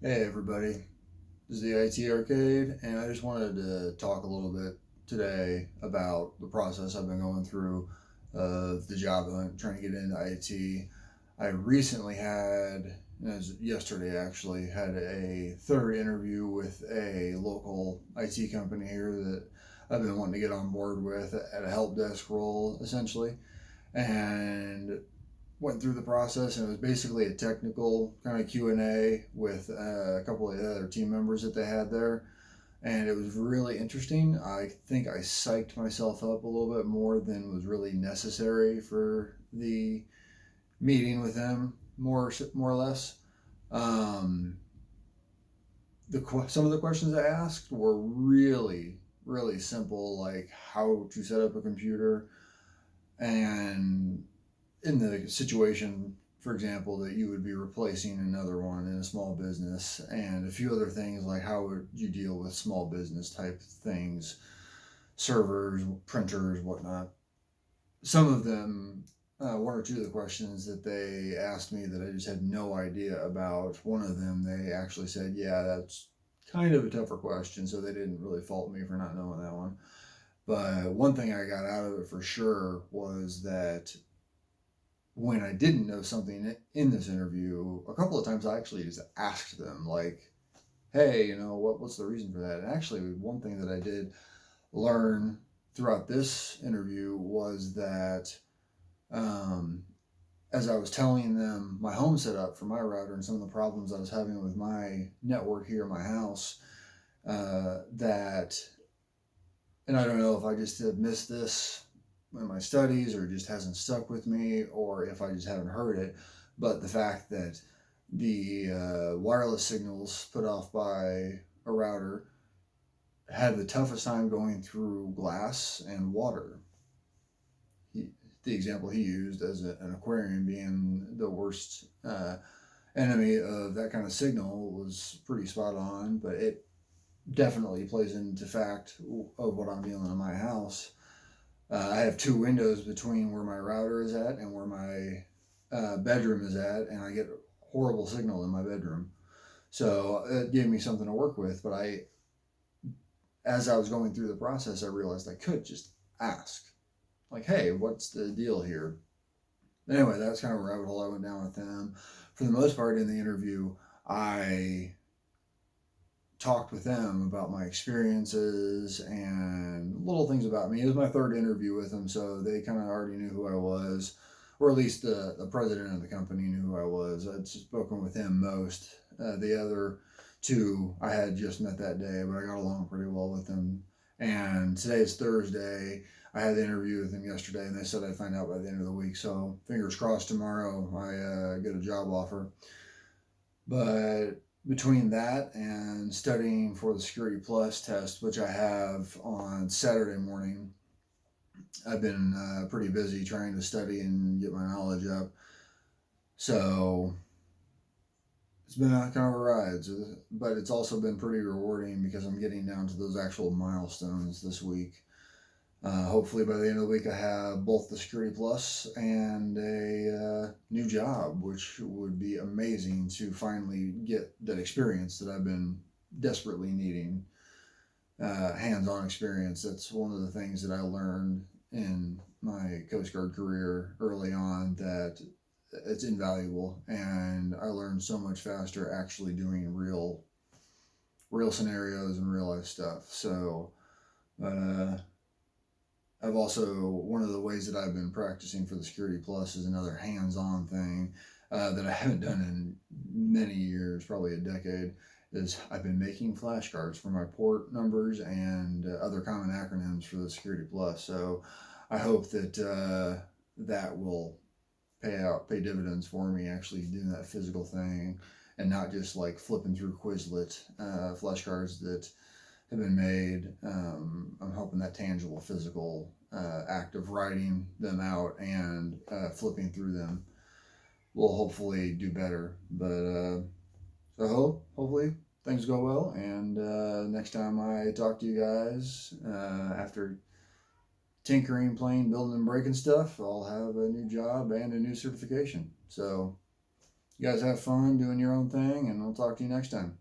Hey everybody, this is the IT Arcade, and I just wanted to talk a little bit today about the process I've been going through of the job hunt, trying to get into IT. I recently had, as yesterday actually, had a third interview with a local IT company here that I've been wanting to get on board with at a help desk role, essentially. And went through the process, and it was basically a technical kind of Q&A with a couple of the other team members that they had there, and it was really interesting. I think I psyched myself up a little bit more than was really necessary for the meeting with them, more or less. um, some of the questions I asked were really simple, like how to set up a computer, and in the situation, for example, that you would be replacing another one in a small business, and a few other things like how would you deal with small business type things, servers, printers, whatnot. Some of them, one or two of the questions that they asked me that I just had no idea about, one of them they actually said, yeah, that's kind of a tougher question, so they didn't really fault me for not knowing that one. But one thing I got out of it for sure was that when I didn't know something in this interview, a couple of times I actually just asked them, like, "Hey, what's the reason for that?" And actually, one thing that I did learn throughout this interview was that, um, as I was telling them my home setup for my router and some of the problems I was having with my network here in my house, that, and I don't know if I just have missed this in my studies or it just hasn't stuck with me or if I just haven't heard it, but the fact that the wireless signals put off by a router had the toughest time going through glass and water. He, the example he used as an aquarium being the worst enemy of that kind of signal was pretty spot on, but it definitely plays into fact of what I'm dealing in my house. I have two windows between where my router is at and where my bedroom is at, and I get horrible signal in my bedroom. So it gave me something to work with. But as I was going through the process, I realized I could just ask, like, "Hey, what's the deal here?" Anyway, that's kind of a rabbit hole I went down with them. For the most part, in the interview, I talked with them about my experiences and little things about me. It was my third interview with them, so they kind of already knew who I was, or at least the president of the company knew who I was. I'd spoken with him most. The other two I had just met that day, but I got along pretty well with them. And today's Thursday. I had the interview with them yesterday, and they said I'd find out by the end of the week. So fingers crossed tomorrow I get a job offer. But between that and studying for the Security Plus test, which I have on Saturday morning, I've been pretty busy trying to study and get my knowledge up. So it's been a kind of a ride, but it's also been pretty rewarding because I'm getting down to those actual milestones this week. Hopefully, by the end of the week, I have both the Security Plus and a new job, which would be amazing to finally get that experience that I've been desperately needing. Hands on experience. That's one of the things that I learned in my Coast Guard career early on, that it's invaluable, and I learned so much faster actually doing real scenarios and real life stuff. So, uh, I've also, one of the ways that I've been practicing for the Security Plus is another hands-on thing that I haven't done in many years, probably a decade. Is I've been making flashcards for my port numbers and other common acronyms for the Security Plus. So I hope that that will pay dividends for me actually doing that physical thing, and not just like flipping through Quizlet flashcards that have been made. I'm hoping that tangible, physical act of writing them out and flipping through them will hopefully do better. But hopefully things go well. And next time I talk to you guys after tinkering, playing, building, and breaking stuff, I'll have a new job and a new certification. So You guys have fun doing your own thing, and I'll talk to you next time.